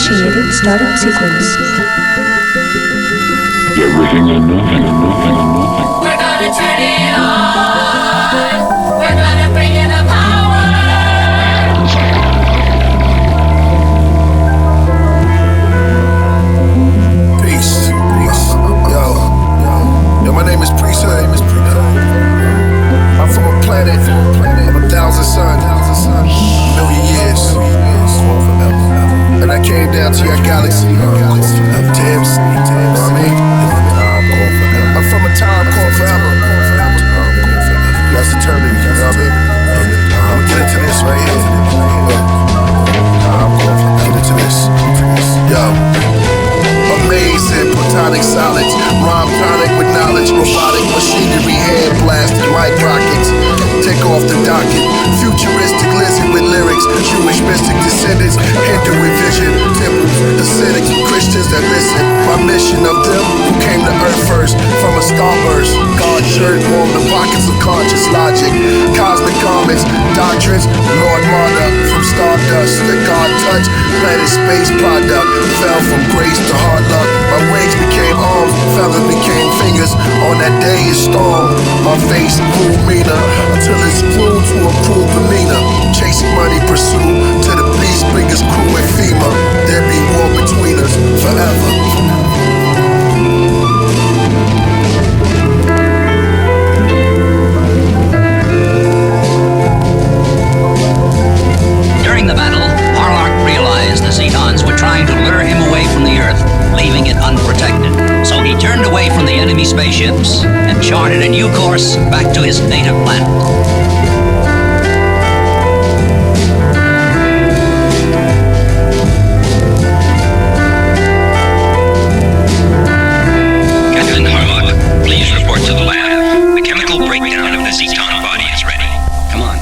Initiating startup sequence. Everything and nothing and nothing and nothing. We're gonna turn it on. We're gonna bring in the power. Peace. Yo, my name is Priesthood. I'm from a planet of 1,000 suns, million years. And I came down to your galaxy, Tibbs, you know what I mean? I'm from a time called forever. That's eternity, you know what I mean? I'm gonna get into this right here. Get into this. Yo. Amazing platonic solids, rhyme tonic with knowledge, robotic machinery, hand blasted like rockets. Take off the docket, futuristic lizard with lyrics, Jewish mystic descendants, Hindu with vision, temples, Hasidic Christians that listen. My mission of them who came to earth first, from a starburst. God shirt warm the pockets of conscious logic, cosmic garments, doctrines, Lord Monarch from stardust that God touched, planet space product, fell from grace to hard luck. My wings became arms, feathers became fingers. On that day it stormed, my face grew meaner until it's flew to a cruel demeanor. Chasing money pursued to the beast biggest crew in FEMA. There be war between us forever. During the battle, Harlock realized the Zetons were trying to lure him away from the Earth, leaving it unprotected. So he turned away from the enemy spaceships and charted a new course back to his native planet. Captain Harlock, please report to the lab. The chemical breakdown of the Zeton body is ready. Come on.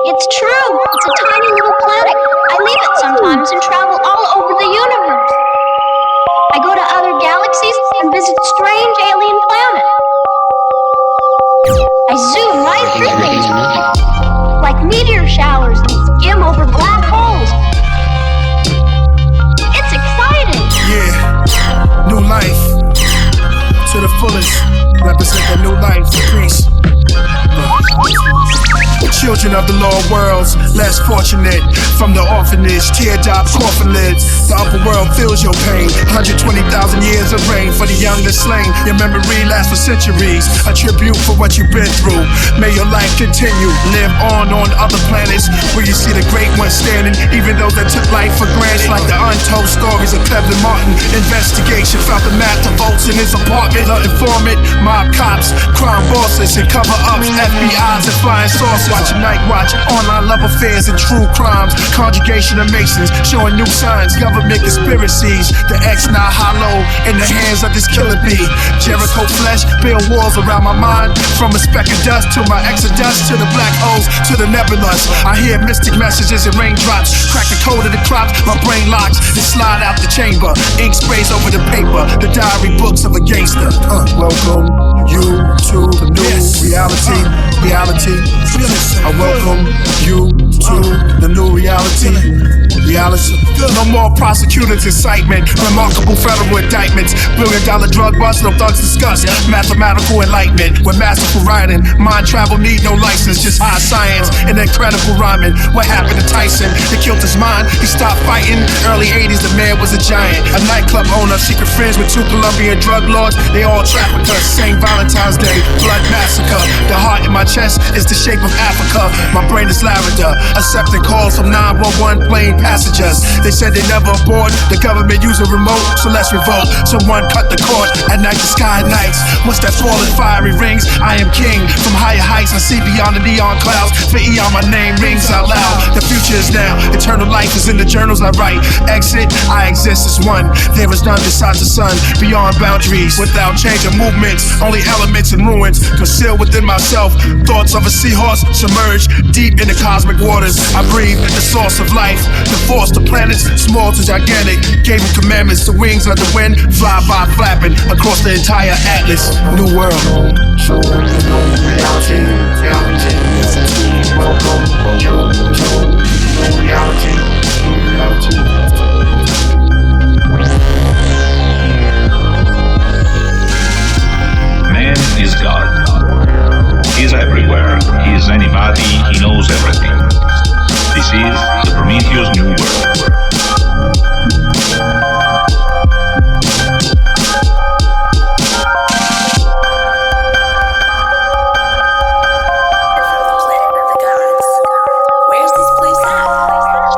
It's true. It's a tiny little planet. I leave it sometimes and travel all over the universe. I go to other galaxies and visit strange alien planets. I zoom right through things like meteor showers and skim over black holes. It's exciting. Yeah, new life to the fullest. Represent the new life, peace. Children of the lower worlds, less fortunate. From the orphanage, teardrops, coffin lids. The upper world feels your pain. 120,000 years of reign for the young and slain. Your memory lasts for centuries. A tribute for what you've been through. May your life continue. Live on other planets where you see the great ones standing. Even those that took life for granted, like the untold stories of Kevin Martin. Investigation found the math of votes in his apartment. The informant, mob cops, crime bosses, and cover-ups. FBI's and flying saucers. Watching Night Watch, online love affairs and true crimes. Conjugation of Masons, showing new signs. Government conspiracies. The X now hollow in the hands of this killer bee. Jericho flesh, build walls around my mind. From a speck of dust to my exodus, to the black holes, to the nebulous. I hear mystic messages and raindrops. Crack the code of the crops, my brain locks. Then slide out the chamber. Ink sprays over the paper. The diary books of a gangster. Welcome you to the new reality. I welcome you to the new reality. No more prosecutors' incitement. Remarkable federal indictments. $1 billion drug bust, no thugs discuss. Mathematical enlightenment. With masterful writing. Mind travel need no license. Just high science and incredible rhyming. What happened to Tyson? They killed his mind. He stopped fighting. Early 80s, the man was a giant. A nightclub owner. Secret friends with 2 Colombian drug lords. They all trafficked us. Same Valentine's Day. Blood massacre. The heart in my chest is the shape of Africa. My brain is lavender. Accepting calls from 911 plane passengers. passengers. They said they never aboard. The government use a remote, so let's revolt. Someone cut the cord. At night the sky ignites. Once that falling fiery rings, I am king. From higher heights I see beyond the neon clouds. For eon my name rings out loud. The future is now. Eternal life is in the journals I write. Exit, I exist as one. There is none besides the sun. Beyond boundaries, without change of movements. Only elements and ruins concealed within myself. Thoughts of a seahorse submerged deep in the cosmic waters. I breathe the source of life. The force the planets, small to gigantic. Gave him commandments to wings like the wind. Fly by flapping across the entire atlas. New world. Man is God. He is everywhere. He is anybody. He knows everything. This is the Prometheus New World.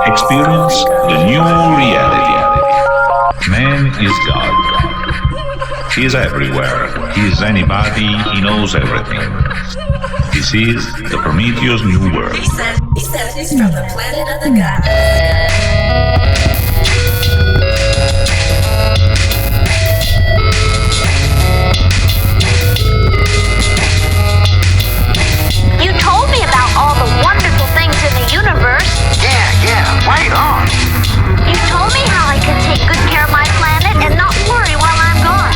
Experience the new reality. Man is God. He is everywhere. He is anybody. He knows everything. This is the Prometheus New World. He says he's from the planet of the gods. You told me about all the wonderful things in the universe. Yeah, right on. You told me how I could take good care of my planet and not worry while I'm gone.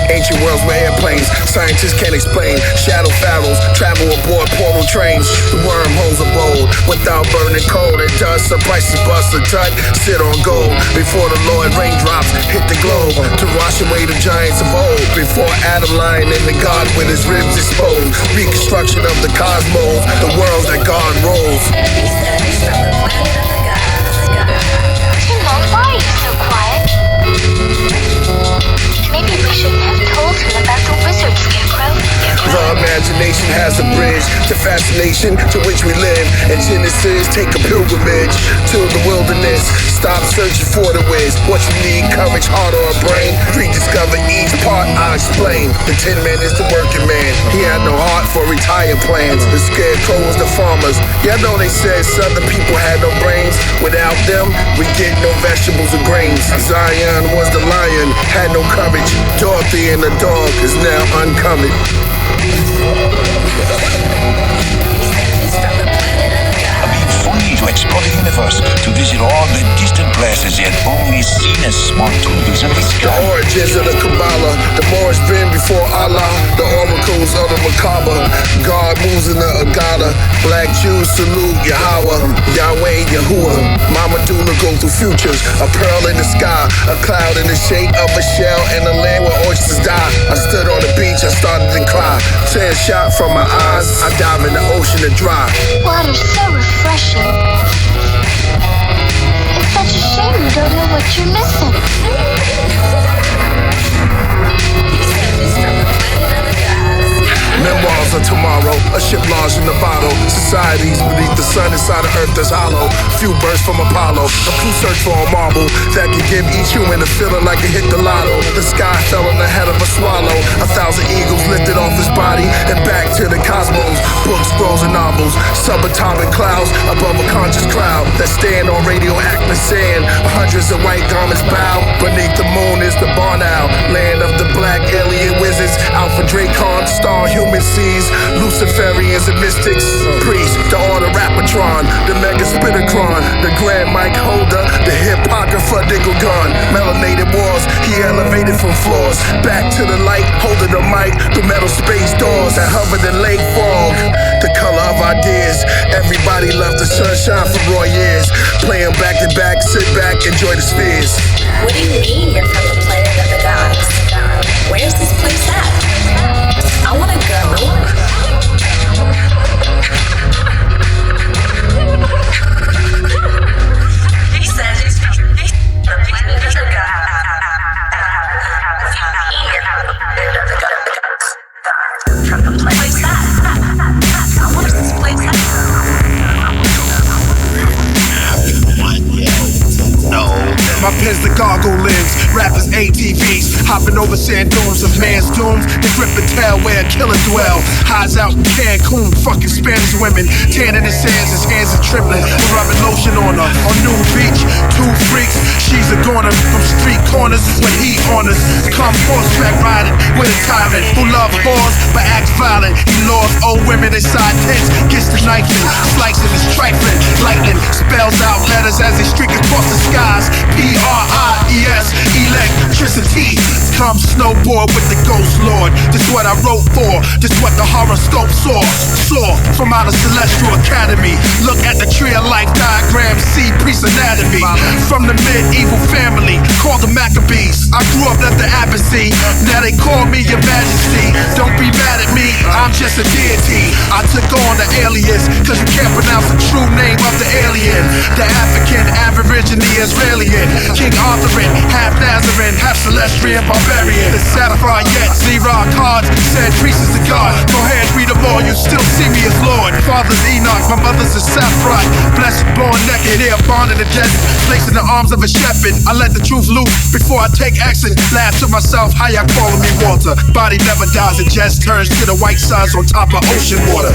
Ancient worlds with airplanes, scientists can't explain. Shadow pharaohs travel aboard portal trains. The wormholes are bold, without burning cold and dust. The prices bust a tut, sit on gold. Before the Lord raindrops hit the globe to wash away the giants of old. Before Adam lying in the God with his ribs exposed. Reconstruction of the cosmos, the worlds that God rolls. He says he's from the planet of the gods. Timon, why are you so quiet? Maybe we shouldn't have told him about the wizard scarecrow. The imagination has a bridge to fascination to which we live. And Genesis, take a pilgrimage to the wilderness. Stop searching for the wiz. What you need, courage, heart, or a brain. Rediscover each part, I explain. The Tin Man is the working man. He had no heart for retired plans. The scarecrow was the farmers. Yeah, I know they said Southern people had no brains. Without them, we get no vegetables or grains. Zion was the lion, had no courage. Dorothy and the dog is now uncovered. Free to explore the universe, to visit all the distant places yet only seen as small twinkles of the The sky. origins of the Kabbalah, the more it's been before Allah, the oracles of the Macabre. God moves in the Agada, black Jews salute Yahweh, Yahweh, Yahuwah. Mama Dula go through futures, a pearl in the sky, a cloud in the shape of a shell, and a land where oysters die. I stood on the beach, I started to cry. Tears shot from my eyes, I dive in the ocean to dry. Water's so refreshing. It's such a shame you don't know what you're missing. He says he's from the planet of the gods. Memoirs of tomorrow, a ship lodged in the bottle. Societies beneath the sun inside the earth that's hollow. Few birds from Apollo, a crew search for a marble that can give each human a feeling like it hit the lotto. The sky fell on the head of a swallow. 1,000 eagles lifted off his body and back to the cosmos. Books, scrolls, and novels, subatomic clouds above a conscious crowd that stand on radioactive sand. Hundreds of white garments bow. Beneath the moon is the barn owl, land of the black alien wizards. Alpha Dracon, star human seas, Luciferians and mystics, priests, the order Rapatron, the mega Spitacron, the grand mic holder, the Hippocraphus Digglegon. Melanated walls, he elevated from floors, back to the light, holding the mic, the metal space doors that hovered in lake fog. The color of ideas, everybody loved the sunshine for raw years. Playing back to back, sit back, enjoy the spheres. What do you mean you're from the planet of the gods? Where's this place at? I wanna go. He says he's from the planet of the gods. From the place at? Where's this place at? ATVs, hopping over sand dunes of man's dooms. They grip the tail where a killer dwell. Hides out in Cancun, fucking Spanish women, tanning his hands are trembling. We're rubbing lotion on her on New Beach. Two freaks, she's a goner from street corners when he on us. Come horseback riding with a tyrant who loves whores but acts violent. He lures old women inside tents, gets the knife in, slicing his trifling. Lightning spells out letters as they streak across the skies. P-R-I-E-S, electricity. Come snowboard with the ghost lord. This what I wrote for, this what the horoscope saw from out of Celestial Academy. Look at the tree of life diagram, see priest anatomy. From the medieval family called the Maccabees. I grew up at the Abbey, now they call me your majesty. Don't be mad at me, I'm just a deity. I took on the alias, cause you can't pronounce the true name of the alien. The African, Aborigine, Israelian, King Arthurian, half Nazareth, half Celestial, barbarian. The sapphire yet, Z-Rock cards, said priest is the God. Go ahead, read them all, you still see me as Lord. Father's Enoch, my mother's a sapphire. Blessed, born naked, here born in the desert, placed in the arms of a shepherd. I let the truth loose before I take action. Laugh to myself, how y'all calling me Walter? Body never dies, it just turns to the white suns on top of ocean water.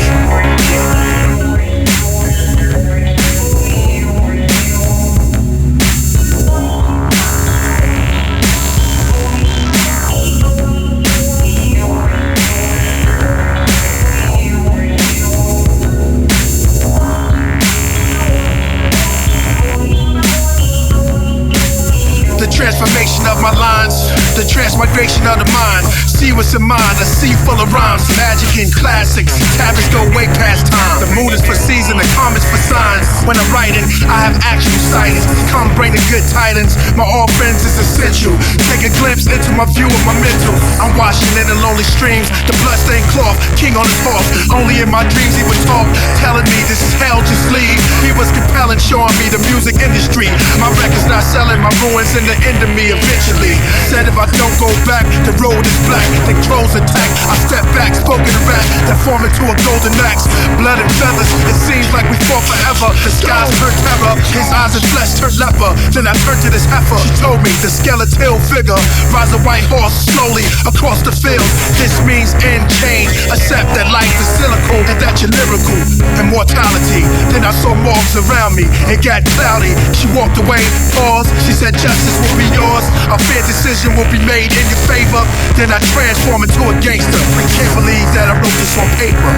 Transformation of my lines, the transmigration of the mind. See what's in mind, a sea full of rhymes, magic and classics. Tablets go way past time. The moon is for season, the comets for signs. When I'm writing, I have actual sightings. Come bring the good tidings. My all friends is essential. Take a glimpse into my view of my mental. I'm washing in the lonely streams, the bloodstained cloth, king on his horse. Only in my dreams he would talk, telling me this is hell, just leave. He was compelling, showing me the music industry. My record's not selling, my ruins in the end of me eventually. Said if I don't go back, the road is black. They trolls attack. I step back, spoken to rap, that form into a golden axe. Blood and feathers, it seems like we fought forever. The skies turned terror, his eyes and flesh turned leper. Then I turned to this heifer. She told me the skeletal figure rides a white horse slowly across the field. This means end change. Accept that life is cynical and that you're lyrical. Immortality. Then I saw morphs around me. It got cloudy. She walked away, paused. She said justice will be yours. A fair decision will be made in your favor. Then I transform into a gangster. We can't believe that I wrote this on paper.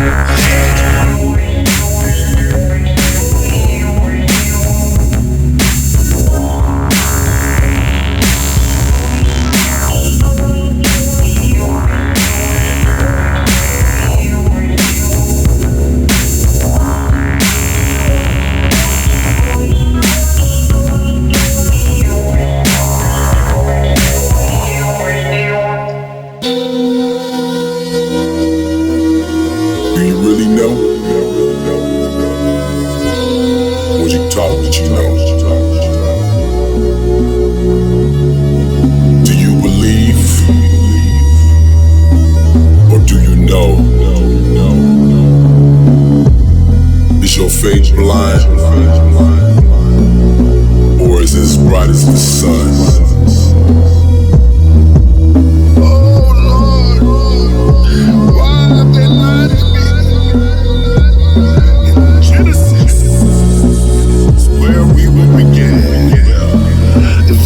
Fate blind, or is it as bright as the sun? Oh Lord, why have they lied to me? In Genesis is where we will begin.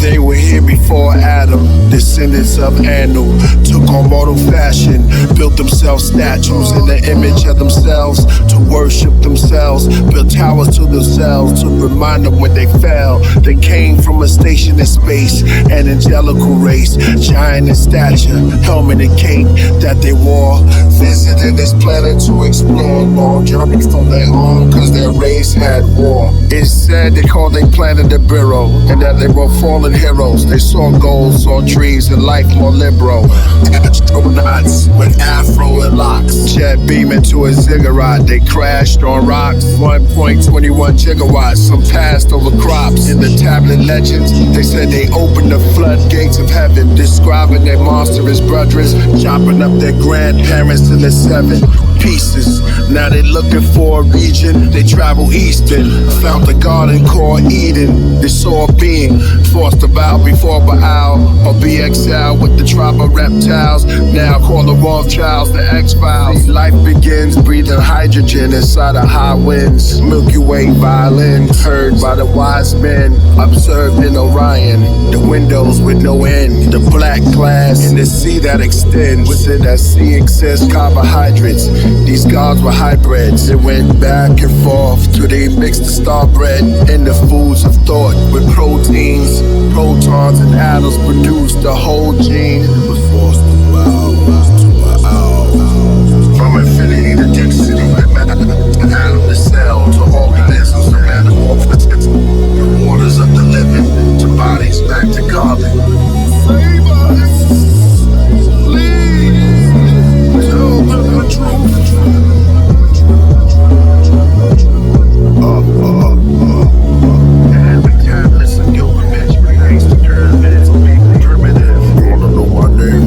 They were here before Adam, descendants of Anu, took on mortal fashion, built themselves statues in the image of themselves to worship themselves, built towers to themselves to remind them when they fell. They came from a station in space, an angelical race, giant in stature, helmet and cape that they wore. Visited this planet to explore long journeys on their own, cause their race had war. It's said they called their planet the Bureau, and that they were fallen heroes. They saw gold, saw trees, and life more liberal. Astronauts with afro and locks, jet beam into a ziggurat. They crashed on rocks, 1.21 gigawatts. Some passed over crops. In the tablet legends, they said they opened the floodgates of heaven, describing their monstrous brothers, chopping up their grandparents in the seven. pieces. Now they looking for a region, they travel eastern. Found the garden called Eden. They saw a being, forced to bow before Baal, or be exiled with the tribe of reptiles. Now call the Rothschilds, the X-Files. Life begins breathing hydrogen inside of high winds. Milky Way violins heard by the wise men, observed in Orion. The windows with no end, the black glass in the sea that extends. Within that sea exists carbohydrates. These gods were hybrids. It went back and forth till they mixed the star bread and the foods of thought with proteins. Protons and atoms produced the whole gene. It was forced to bow. From infinity to density, atom to cell to organisms to metamorphosis. The waters of the living to bodies back to carbon. Save us, please, tell them the truth. And we can't listen, Gilgamesh remains the pyramids, primitive. You wanna know my name?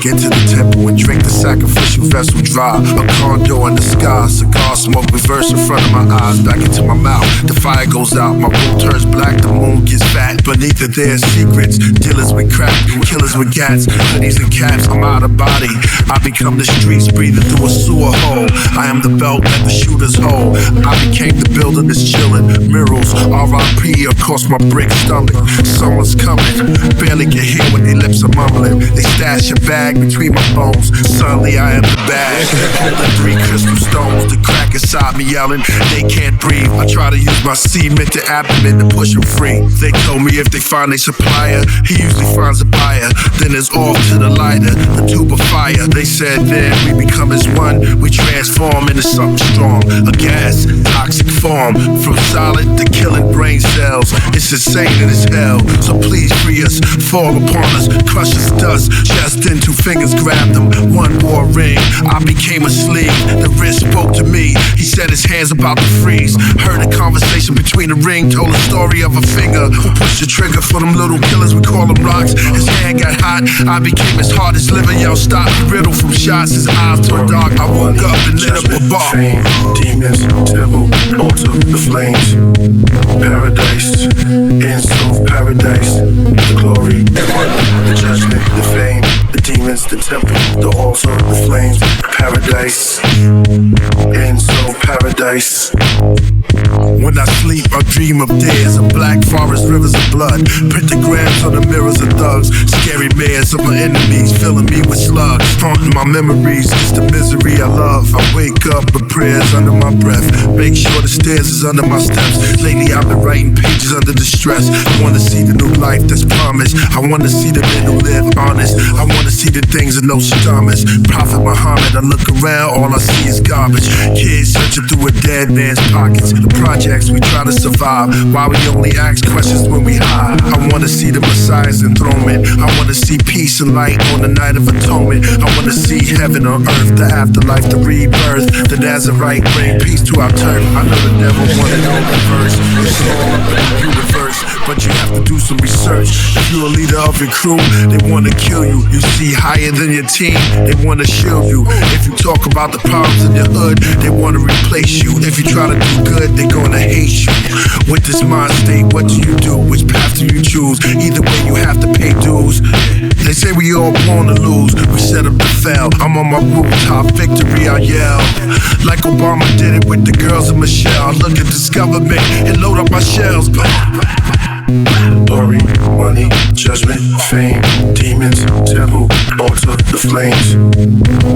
Into the temple and drink the sacrificial vessel dry. A condo in the sky, cigar smoke reverse in front of my eyes, back into my mouth. The fire goes out, my room turns black, the moon gets fat. Beneath it there's secrets, dealers with crack, killers with gats, hoodies and caps. I'm out of body, I become the streets breathing through a sewer hole. I am the belt that the shooters hold. I became the building that's chilling. Murals, R.I.P. across my brick stomach. Someone's coming, barely can hear when their lips are mumbling. They stash a bag between my bones. Suddenly I am the bag, holding 3 crystal stones. The crack inside me yelling, they can't breathe. I try to use my cement to abdomen to push them free. They told me if they find a supplier, he usually finds a buyer. Then it's off to the lighter, the tube of fire. They said then we become as one, we transform into something strong. A gas, toxic form, from solid to killing brain cells. It's insane and it's hell, so please free us. Fall upon us, crush us dust. Just then 2 fingers grabbed him, 1 more ring. I became a sleeve, the wrist spoke to me. He said his hands about to freeze. Heard a conversation between the ring, told a story of a finger who pushed the trigger for them little killers, we call them rocks. His hand got hot, I became his hardest liver. Yo, stop, he riddled from shots, his eyes turned dark. I woke up and lit up a bar. Fame, demons, temple, altar, the flames, paradise, in-soul paradise, the glory, the judgment, the fame, the demons, the temple, the altar, the flames, paradise, in-soul paradise. When I sleep, I dream of days of black forest, rivers of blood, pentagrams on the mirrors of thugs, scary mares of my enemies, filling me with slugs, haunting my memories. It's the misery I love. I wake up with prayers under my breath, make sure the stairs is under my steps. Lately I've been writing pages under the stress. I wanna see the new life that's promised. I wanna see the men who live honest. I wanna see the things that no Shadamas. Prophet Muhammad, I look around, all I see is garbage. Kids searching through a dead man's pockets. The projects we try to survive, why we only ask questions when we hide. I wanna see the Messiah's enthronement. I wanna see peace and light on the night of atonement. I wanna see heaven on earth, the afterlife, the rebirth. The Nazareth bring peace to our turf. I know the devil wanna know the verse. It's all up in the universe, but you have to do some research. If you're a leader of your crew, they wanna kill you. You see higher than your team, they wanna shield you. If you talk about the problems in your hood, they wanna replace you. If you try to do good, they're gonna hate you. With this mind state, what do you do? Which path do you choose? Either way, you have to pay dues. They say we all born to lose, we set up to fail. I'm on my rooftop, victory I yell. Like Obama did it with the girls in Michelle. I look at this government and load up my shells. Glory, money, judgment, fame, demons, temple, altar, the flames,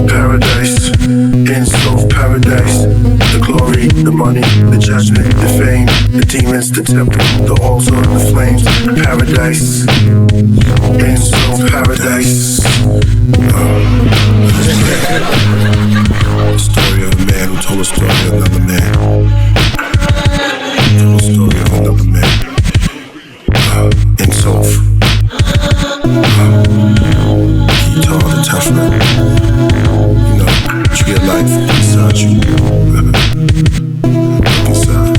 paradise, in-soul paradise, the glory, the money, the judgment, the fame, the demons, the temple, the altar, the flames, paradise, in-soul paradise. The story of a man who told a story of another man. Told a story of another man. In Soph. Guitar, the tough man. You know, tree of life inside you. Look inside.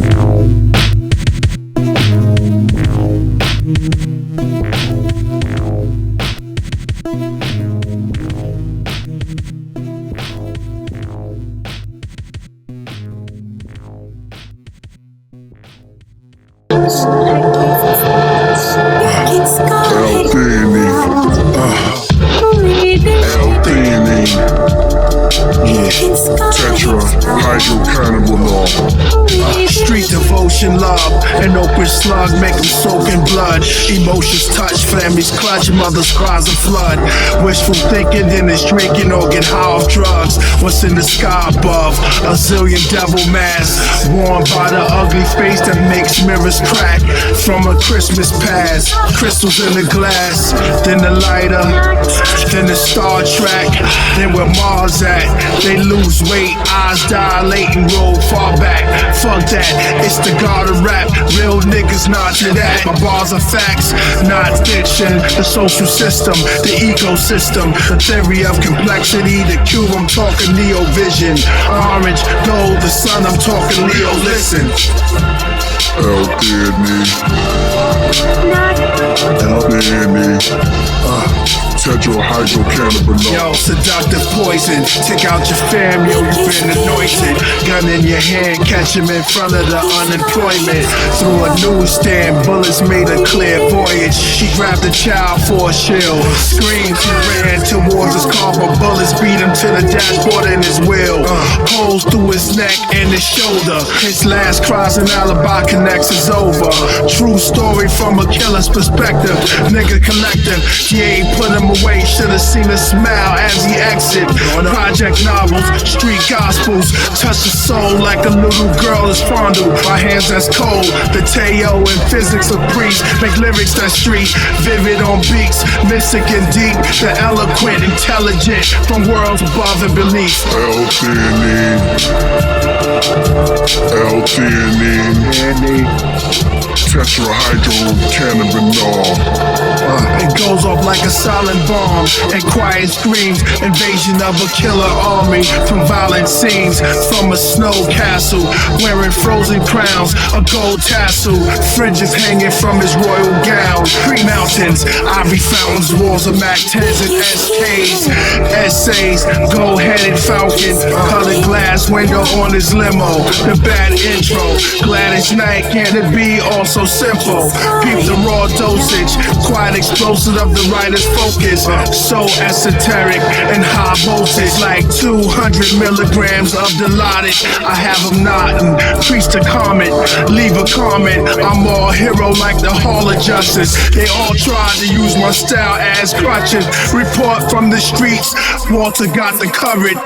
Street devotion, love, an open slug, make them soak in blood. Emotions touch, families clutch, mothers cries of flood. Wishful thinking, then it's drinking or get high off drugs. What's in the sky above? A zillion devil masks, worn by the ugly face that makes mirrors crack. From a Christmas past, crystals in the glass, then the lighter, then the Star Trek, then where Mars at. They lose weight, eyes dilating, roll far back. Fuck that, it's the god of rap. Real niggas not to that. My bars are facts, not fiction. The social system, the ecosystem, the theory of complexity. The cube, I'm talking Neo vision. Orange, gold, the sun, I'm talking Leo. Listen. l-theanine, tetrahydrocannabinol. Yo, seductive poison, take out your fam, yo, you been anointed. Gun in your hand, catch him in front of the unemployment. Through a newsstand, bullets made a clear voyage. She grabbed the child for a shield. Screamed, he ran towards his car, but bullets beat him to the dashboard and his wheel. Holes through his neck and his shoulder. His last cries and alibi connects is over. True story from a killer's perspective. Nigga collective, he ain't put him away. Should've seen a smile as he exit. Project novels, street gospels, touch the soul like a little girl is fondled by hands that's cold. The Teo and physics of priests make lyrics that street, vivid on beats, mystic and deep. The eloquent, intelligent from worlds above and beneath. l-theanine, tetrahydrocannabinol. It goes off like a silent bomb and quiet screams. Invasion of a killer army from violent scenes. From a snow castle, wearing frozen crowns, a gold tassel, fringes hanging from his royal gown. Green mountains, ivory fountains, walls of Mac 10s and SKs. Essays, gold-headed falcon, colored glass window on his limo. The bad intro, glad it's night, can it be all so simple? Peep the raw dosage, quiet explosive of the writer's focus. So esoteric and high voltage, like 200 milligrams of Dilaudid. I have them nodding, preach the comment, leave a comment. I'm all hero like the Hall of Justice. They all tried to use my style as crutches. Report from the streets, Walter got the courage.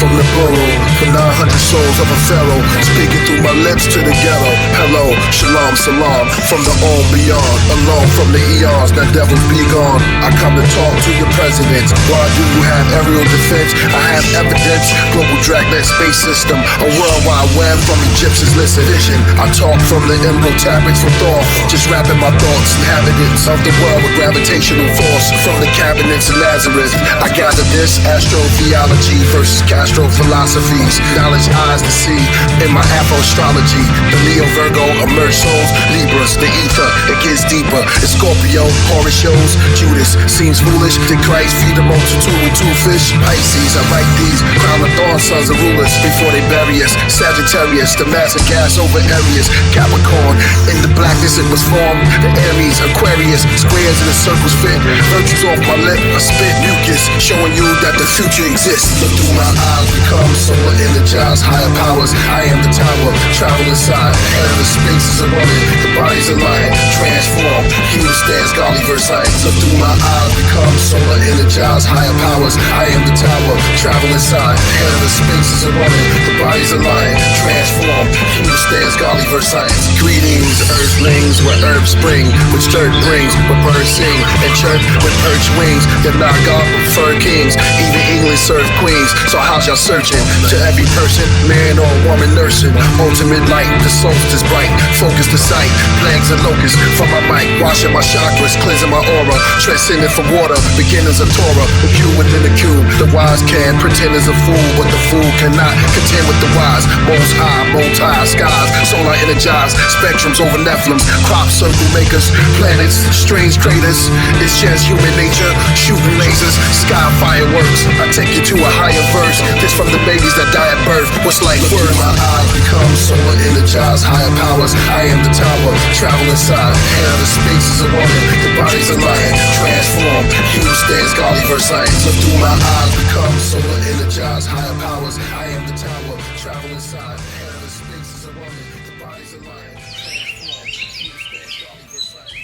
From the borough, for 900 souls of a pharaoh, speaking through my lips to the ghetto. Hello, shalom, salam, from the all beyond, alone from the eons, that devils be gone. I come to talk to your president. Why do you have aerial defense? I have evidence, global dragnet space system, a worldwide web from Egyptians, listen, vision. I talk from the emerald tablets for thought, just rapping my thoughts, inhabitants of the world with gravitational force, from the cabinets of Nazareth. I gather this astrotheology versus Castro philosophies, knowledge eyes to see in my Afro-astrology. The Leo Virgo emerge souls, Libras, the ether, it gets deeper. It's Scorpio, horror shows, Judas seems foolish. Did Christ feed the multitude with 2 fish? Pisces, I write these, crown of dawn sons of rulers before they bury us. Sagittarius, the massive gas over areas. Capricorn, in the blackness it was formed. The Aries, Aquarius, squares and the circles fit. Virtues off my lip, I spit mucus, showing you that the future exists. Look through my eyes, become solar energized. Higher powers, I am the tower. Travel inside, the spaces are running. The bodies are lying, transform. Human stance, godly verse science. Look through my eyes, become solar energized. Higher powers, I am the tower. Travel inside, the spaces are running. The bodies are lying, transform. Human stance, godly verse science. Greetings, earthlings, where herbs spring, which dirt brings, where birds sing and chirp with perch wings. They're not God but fur kings. Even England serve queens. So how's y'all searching? To every person, man or woman nursing. Ultimate light, the solstice bright. Focus the sight, plagues and locusts from my mic. Washing my chakras, cleansing my aura. Transcending from water, beginners of Torah. The cube within the cube. The wise can pretend as a fool, but the fool cannot contend with the wise. Most high, multi skies, solar energized. Spectrums over Nephilims. Crop circle makers, planets, strange craters. It's just human nature, shooting lasers, sky fireworks. I take you to a higher verse. This from the babies that die at birth. What's like word? My eyes become solar energized. Higher powers, I am the tower. Travel inside, the spaces are running. The bodies are lying, transform. Human stance, godly verse science. Look through my eyes, become solar energized. Higher powers, I am the tower. Travel inside, the spaces are running. The bodies are lying, transform. Human stance, godly verse science.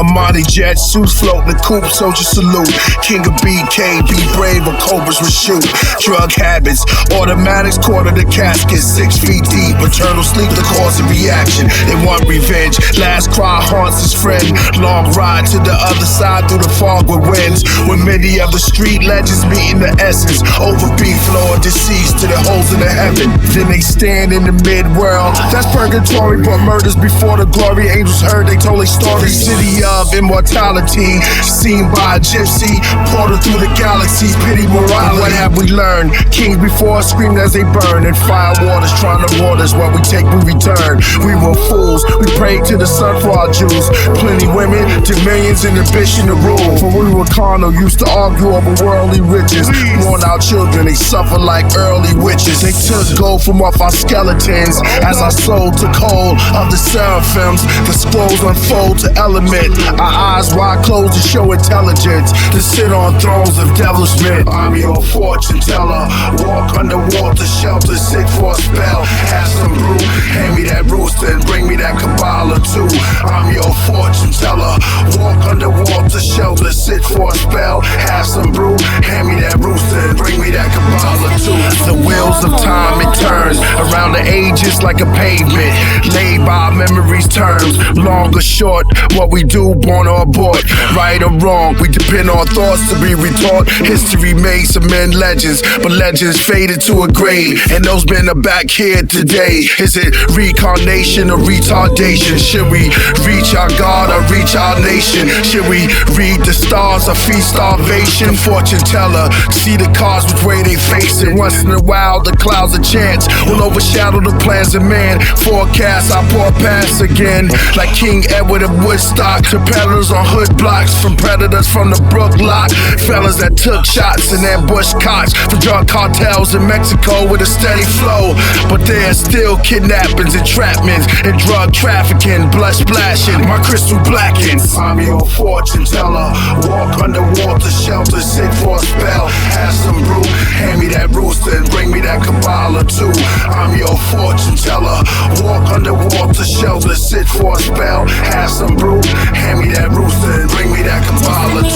Amani jet, suits floating, the coupe, soldier salute. King of BK, be brave or cobras will shoot. Drug habits, automatics, quarter the casket, 6 feet deep. Eternal sleep, the cause of reaction. They want revenge. Last cry haunts his friend. Long ride to the other side through the fog with winds. When many of the street legends meet in the essence. Over beef floor, deceased to the holes in the heaven. Then they stand in the mid-world. That's purgatory, but murders before the glory. Angels heard, they told a story. City of immortality, seen by a gypsy, portal through the galaxies, pity morality. What have we learned? Kings before us screamed as they burn, and fire waters trying to warn us. What we take, we return. We were fools, we prayed to the sun for our Jews. Plenty women, to millions in ambition to rule. For we were carnal, used to argue over worldly riches. Born our children, they suffer like early witches. They took gold from off our skeletons, as our soul took hold of the seraphims. The scrolls unfold to element. Our eyes wide closed to show intelligence. To sit on thrones of devilishment. I'm your fortune teller. Walk underwater shelter, sit for a spell. Have some brew, hand me that rooster and bring me that Kabbalah too. I'm your fortune teller. Walk underwater shelter, sit for a spell. Have some brew, hand me that rooster and bring me that Kabbalah too. The wheels of time it turns around the ages like a pavement, laid by memories terms. Long or short, what we do, born or abort. Right or wrong, we depend on thoughts to be retaught. History made some men legends, but legends faded to a grave. And those men are back here today. Is it reincarnation or retardation? Should we reach our God or reach our nation? Should we read the stars or feast starvation? Fortune teller, see the cards which way they face it. Once in a while, the clouds of chance will overshadow the plans of man. Forecast, I pour past again, like King Edward of Woodstock. To peddlers on hood blocks, from predators from the Brook Lock. Fellas that took shots and ambushed cops. For drug cartels in Mexico with a steady flow. But there's still kidnappings, entrapments, and drug trafficking. Blood splashing, my crystal blackens. I'm your fortune teller. Walk underwater shelter, sit for a spell. Have some brew, hand me that rooster and bring me that Kabbalah too. I'm your fortune teller. Walk underwater shelter, sit for a spell. Have some brew, hand me that rooster and bring me that Kabbalah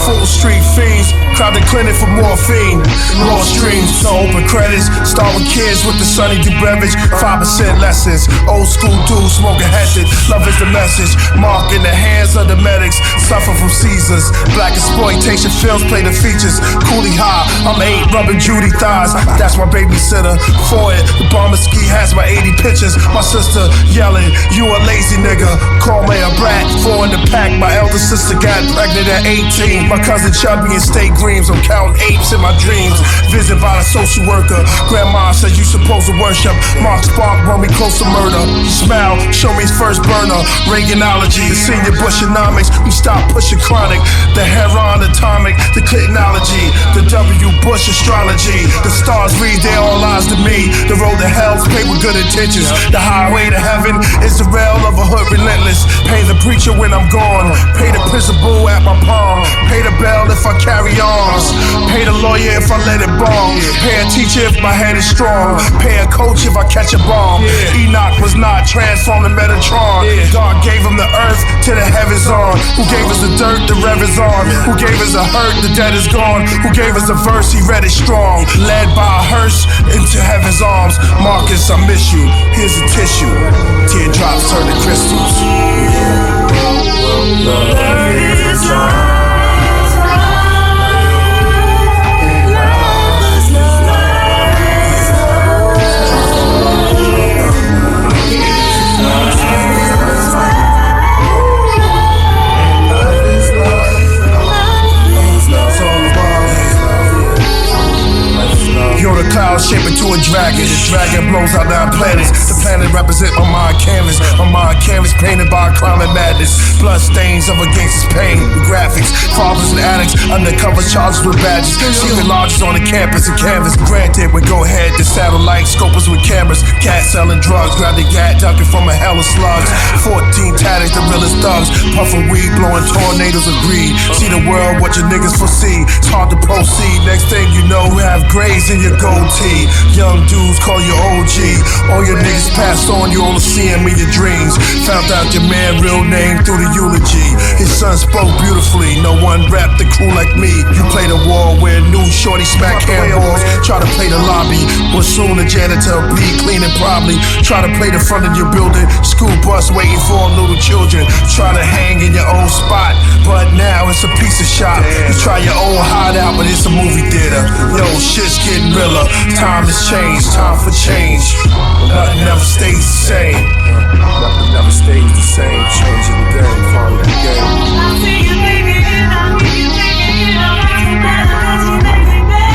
Full street fiends, crowd the clinic for morphine. Lost dreams, no open credits. Start with kids with the sunny do beverage. 5% lessons, old school dudes smoking hectic. Love is the message, mark in the hands of the medics. Suffer from Caesars, black exploitation films play the features. Coolie high, I'm 8 rubbing Judy thighs. That's my babysitter. For it, the bomber ski has my 80 pictures. My sister yelling, you a lazy nigga. Call me a brat, 4 in the pack. My elder sister got pregnant at 18. My cousin chubby in state dreams. I'm counting apes in my dreams. Visited by a social worker. Grandma said you supposed to worship. Mark Spark brought me close to murder. He smiled, show me his first burner. Reaganology, the senior Bushonomics. We stopped pushing chronic. The heron atomic, the clitology, the W Bush astrology. The stars read their all lies to me. The road to hell's paved with good intentions. The highway to heaven is the rail of a hood relentless. Pay the preacher when I'm gone. Pay the principal at my palm. Pay the bell if I carry arms. Pay the lawyer if I let it bomb. Pay a teacher if my head is strong. Pay a coach if I catch a bomb. Enoch was not transformed to Metatron. God gave him the earth to the heavens on. Who gave us the dirt, the rev is on. Who gave us the hurt, the dead is gone. Who gave us the verse, he read it strong. Led by a hearse into heaven's arms. Marcus, I miss you. Here's a tissue. Teardrops turn to crystals. Love is love. You're the cloud shaped into a dragon. The dragon blows out 9 planets. The planet represent my mind canvas. My mind canvas painted by a crime and madness. Blood stains of a gangster's pain. The graphics, fathers and addicts, undercover charges with badges. Secret lodges on the campus and canvas. Granted, we go ahead to satellite scopers with cameras. Cats selling drugs, grab the gat, ducking from a hell of slugs. 14 tatters, the realest thugs. Puffing weed, blowing tornadoes of greed. See the world, what your niggas foresee. It's hard to proceed. Next thing you know, we have grays in your gold tee. Young dudes call you OG. All your niggas passed on, you only see him in your dreams. Found out your man real name through the eulogy. His son spoke beautifully, no one rapped the crew like me. You play the wall where new shorty smack handballs. Try to play the lobby, well soon the janitor be cleaning probably. Try to play the front of your building, school bus waiting for little children. Try to hang in your own spot, but now it's a pizza shop. You try your own hideout, but it's a movie theater. Yo, shit's getting realer. Time has changed, time for change. Nothing never stays the same. Nothing never stays the same. Changing the game, following the game. I see you making it, I see you making it. I want you better, cause you make me better.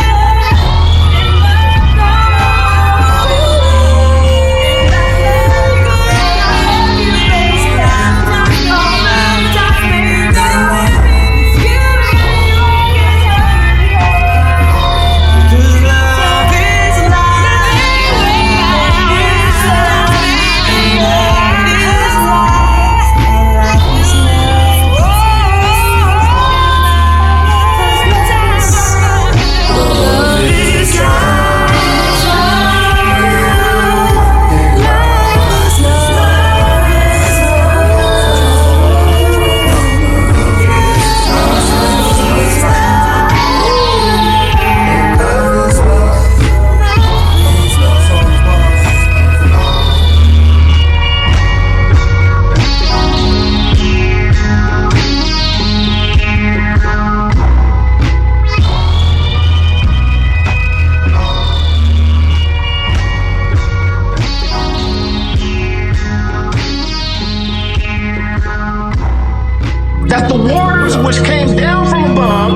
That the waters which came down from above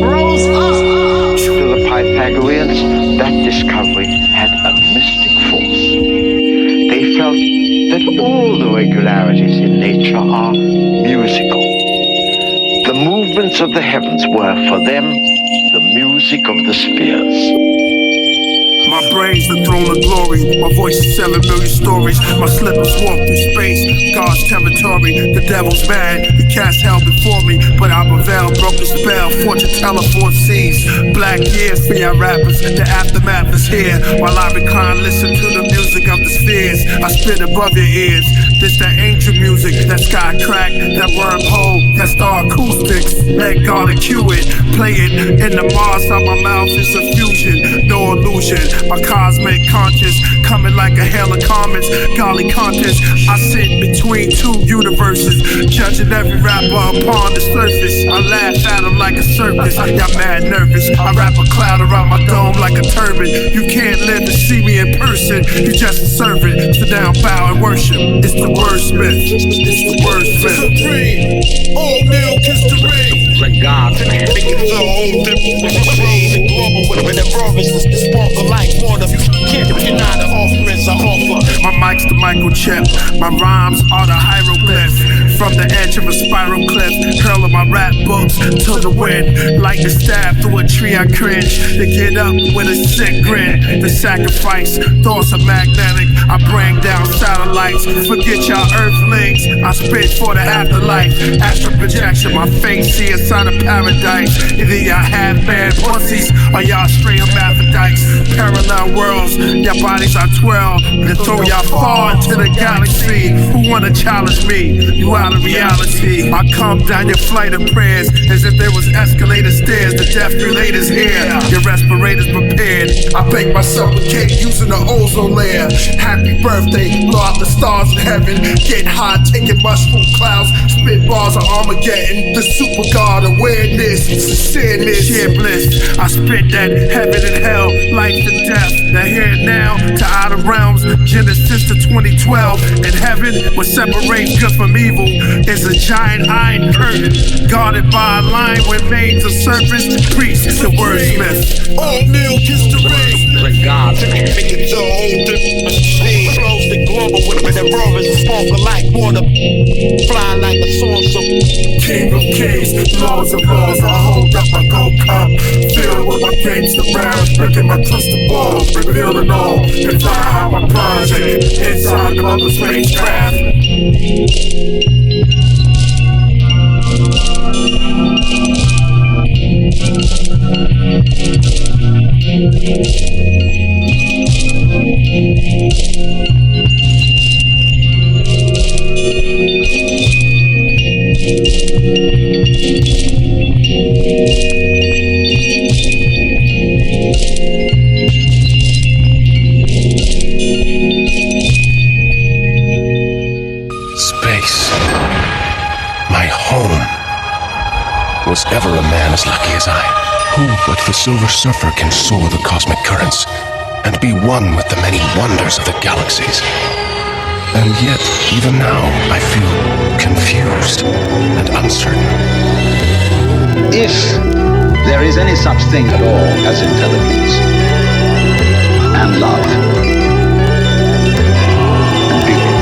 rose up. To the Pythagoreans, that discovery had a mystic force. They felt that all the regularities in nature are musical. The movements of the heavens were, for them, the music of the spheres. My brain's the throne of glory. My voice is 7 million stories. My slippers walk through space, God's territory. The devil's mad, he cast hell before me, but I prevailed, broke the spell. Fortune teller foresees black years for your rappers. The aftermath is here. While I recline, listen to the music of the spheres. I spit above your ears. This that angel music, that sky crack, that wormhole, that star acoustics. Let God cue it, play it in the Mars of my mouth is a fusion, no illusion. My cosmic conscious coming like a hail of comets. Golly contest, I sit between two universes, judging every rapper upon the surface. I laugh at them like a circus. Y'all mad nervous. I wrap a cloud around my dome like a turban. You can't live to see me in person. You just a servant. Sit down, bow, and worship. It's the wordsmith. It's the wordsmith. Supreme, all milk history. The gods make it so the global with the verses, the sparkle like water. Can't deny the offerings I offer. My mic's the microchip. My rhymes are the hieroglyph. From the edge of a spiral cliff, hurling my rap books to the wind. Like the stab through a tree, I cringe. To get up with a sick grin. The sacrifice, thoughts are magnetic. I bring down satellites. Forget y'all earthlings. I spit for the afterlife. Astral projection, my face see inside of paradise. Either y'all have bad pussies or y'all straight hermaphrodites. Parallel worlds, your bodies are 12. Then throw y'all far into the galaxy. Who wanna challenge me? You out of reality. I come down your flight of prayers as if there was escalator stairs. The defibrillator's here. Your respirator's prepared. I bake myself a cake using the ozone layer. Happy birthday, blow out the stars in heaven. Get high, taking mushroom clouds. Spit bars of Armageddon. The super god awareness, sincereness, sheer bliss. I spit that heaven and hell, life and death. The here and now to outer realms. Genesis to 2012. In heaven, what separates good from evil is a giant iron curtain guarded by a line with maids of serpents. Priests, the wordsmith. All milk history. The gods make it so the flows the global with the verses, sparkle like water. Fly like a saucer. King of kings, laws of laws. I hold up my gold cup, filled with my gangster rounds, breaking my crystal ball, revealing all. And fly out my project inside the other spacecraft. Space, my home. Was ever a man as lucky as I? Who but the Silver Surfer can soar the cosmic currents and be one with the many wonders of the galaxies? And yet, even now, I feel confused and uncertain. If there is any such thing at all as intelligence and love and beauty,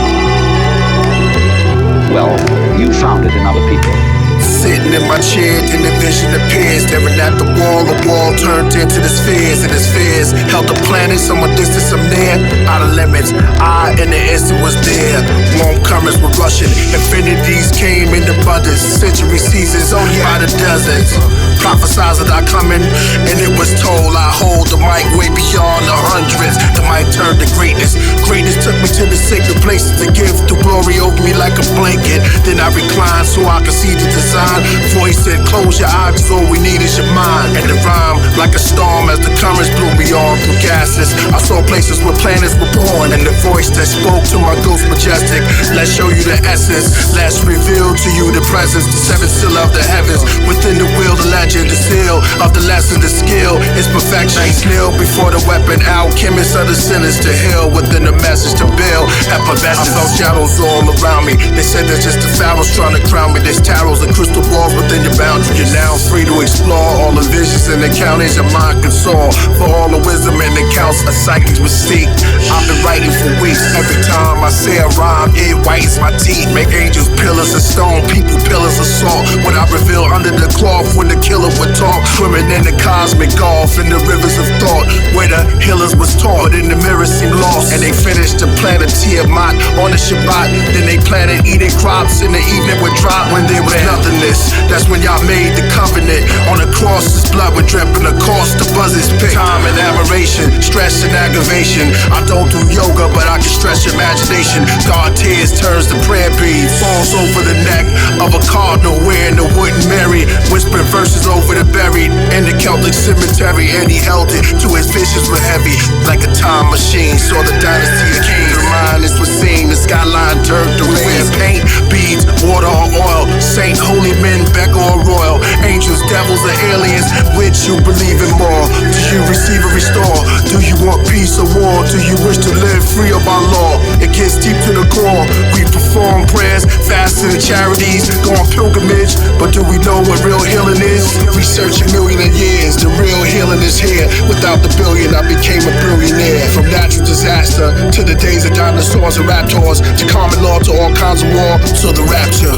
well, you found it in other people. Sitting in my chair, then the vision appears. Staring at the wall turned into the spheres. And the spheres held the planet, somewhat distant, some near. Out of limits, I in the instant was there. Warm currents were rushing, infinities came in abundance. Century seasons by the dozens. Prophesied that I coming, and it was told I hold the mic way beyond the hundreds. The mic turned to greatness. Greatness took me to the sacred places to give the glory over me like a blanket. Then I reclined so I could see the design. Voice said, close your eyes, 'cause all we need is your mind. And the rhyme, like a storm as the currents blew me on through gases. I saw places where planets were born. And the voice that spoke to my ghost majestic, let's show you the essence. Let's reveal to you the presence, the seventh seal of the heavens. Within the will, the legend, the seal of the lesson, the skill is perfection. Kneel before the weapon, alchemists of the sinners to heal. Within the message to build effervescence. I felt shadows all around me. They said there's just the pharaohs trying to crown me. There's tarots and crystal balls within your boundaries. You're now free to explore all the visions and the counties your mind can soar. For all the wisdom and the counts of psychics would seek. I've been writing for weeks. Every time I say a rhyme, it whitens my teeth. Make angels pillars of stone, people pillars of salt. What I reveal under the cloth when the killer would talk. Swimming in the cosmic gulf in the rivers of thought. where the healers was taught, but in the mirror seemed lost. And they finished the planet Tiamat on the Shabbat. Then they planted eating crops in the evening would drop when there was nothingness. That's when y'all made the covenant. On the cross, his blood would drip in the course. The buzzes pick time and admiration, stress and aggravation. I don't do yoga, but I can stretch imagination. God tears turns to prayer beads, falls over the neck of a cardinal wearing the wooden Mary, whispering verses over the buried in the Celtic cemetery. And he held it to his visions were heavy, like a time machine. Saw the dynasty of kings. The mind is was seen, the skyline turned to red. Paint, beads, water or oil. Saint, holy men, beck or royal. Angels, devils, or aliens. Which you believe in more? Do you receive or restore? Do you want peace or war? Do you wish to live free of our law? It gets deep to the core. We perform prayers, fasting and charities, go on pilgrimage, but do we know what real healing is? Research a million years, the real healing is here. Without the billion, I became a billionaire. From natural disaster to the days of dinosaurs and raptors, to common law to all kinds of war, so the rapture.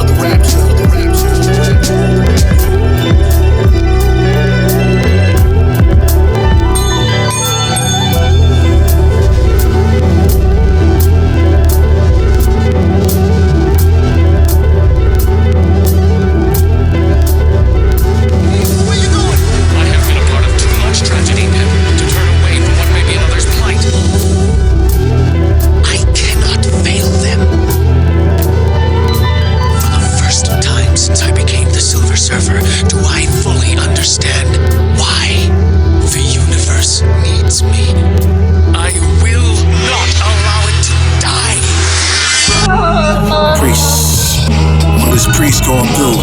Priest going through.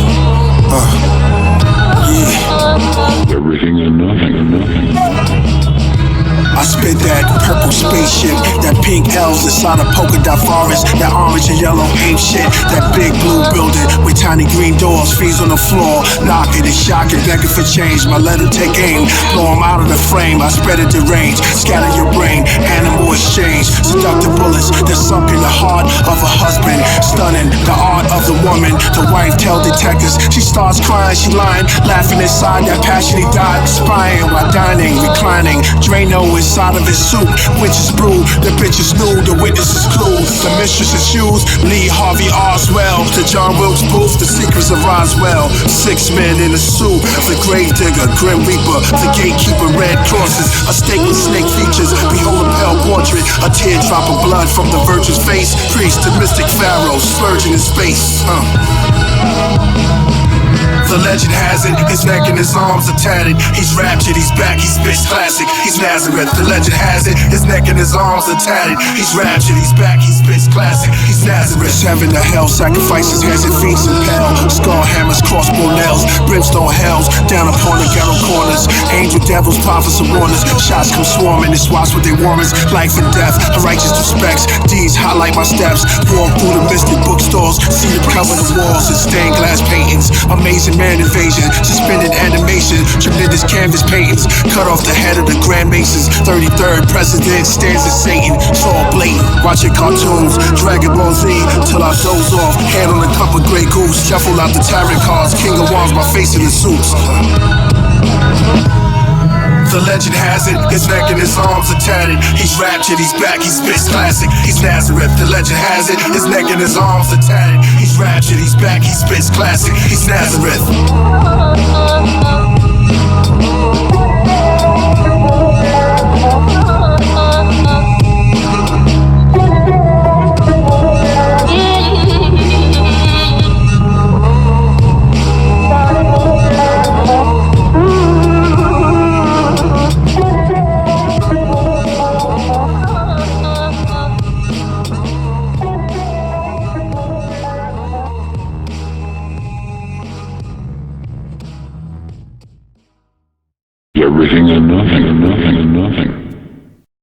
Yeah. Everything and nothing. I spit that purple spaceship, that pink elves inside a polka dot forest, that orange and yellow ape shit, that big blue building with tiny green doors, fees on the floor, knocking and shocking, begging for change. My letter take aim, blow 'em out of the frame. I spread it to range, scatter your brain, animal exchange, seductive bullets that sunk in the heart of a husband, stunning the art of the woman. The wife tell detectives she starts crying, she lying, laughing inside that passion he died, spying while dining, reclining. Drano inside of his suit, witches brew, the bitches knew, the witnesses clues, the mistress's shoes, Lee Harvey Oswald, to John Wilkes Booth, the secrets of Roswell. 6 men in a suit, the grave digger, grim reaper, the gatekeeper, red crosses, a stake with snake features, behold a pale portrait, a teardrop of blood from the virgin's face, priest, the mystic pharaoh, splurging in space. The legend has it, his neck and his arms are tatted. He's raptured, he's back, he spits classic. He's Nazareth. The legend has it, his neck and his arms are tatted. He's raptured, he's back, he spits classic. He's Nazareth. Heaven to hell, sacrifices, hands and feet in hell. Skull hammers, crossbow nails, brimstone hells, down upon the ghetto corners. Angel devils, prophets and warners. Shots come swarming, it's watch with their warrants. Life and death, a righteous respects. Deeds highlight my steps. Walk through the mystic bookstores, see them cover the walls and stained glass paintings. Amazing man invasion, suspended animation, tremendous canvas paintings, cut off the head of the Grand Masons. 33rd president stands as Satan, it's all blatant. Watching cartoons, Dragon Ball Z, till I doze off. Hand on a cup of Grey Goose, shuffle out the tarot cards. King of Wands, my face in the suits. The legend has it, his neck and his arms are tatted. He's raptured, he's back, he spits classic. He's Nazareth. The legend has it, his neck and his arms are tatted. He's raptured, he's back, he spits classic. He's Nazareth. Everything and nothing and nothing and nothing.